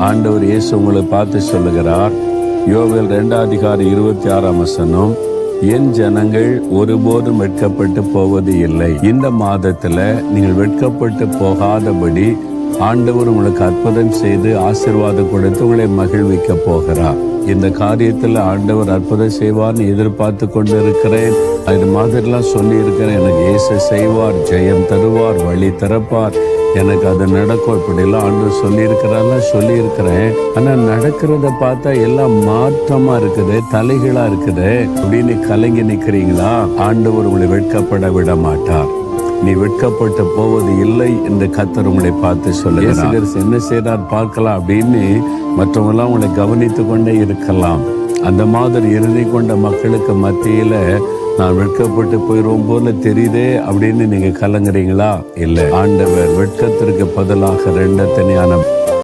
ஆண்டவர் இயேசு உங்களை பார்த்து சொல்லுகிறார், யோவேல் 2:26 என் ஜனங்கள் ஒருபோதும் வெட்கப்பட்டு போவது இல்லை. இந்த மாதத்துல நீங்கள் வெட்கப்பட்டு போகாதபடி ஆண்டவர் உங்களுக்கு அற்புதம் செய்து ஆசீர்வாதம் கொடுத்து உங்களை மகிழ்விக்க போகிறார். இந்த காரியத்துல ஆண்டவர் அற்புதம் செய்வார்னு எதிர்பார்த்து கொண்டு இருக்கிறேன். இது மாதிரிலாம் சொல்லி இருக்கிறேன். எனக்கு இயேசு செய்வார், ஜெயம் தருவார், வழி திறப்பார், எனக்கு அது நடக்கும், இப்படிலாம் ஆண்டவர் சொல்லியிருக்கிறேன். ஆனா நடக்கிறத பார்த்தா எல்லாம் மாற்றமா இருக்குது, தலைகளா இருக்குது அப்படின்னு கலங்கி நிக்கிறீங்களா? ஆண்டவர் உங்களை வெட்கப்பட விட மாட்டார். நீ வெட்கப்பட்டு போவது இல்லை என்று கர்த்தர் உங்களை பார்த்து சொல்லுகிறார். என்ன செய்யறார் பார்க்கலாம் அப்படின்னு மற்றவங்க எல்லாம் உங்களை கவனித்து கொண்டே இருக்கலாம். அந்த மாதிரி இறுதி கொண்ட மக்களுக்கு மத்தியில நான் வெட்கப்பட்டு போயிடும் போல தெரியுதே அப்படின்னு நீங்க கலங்குறீங்களா? இல்லை, ஆண்டவர் வெட்கத்திற்கு பதிலாக 2 ஞானம்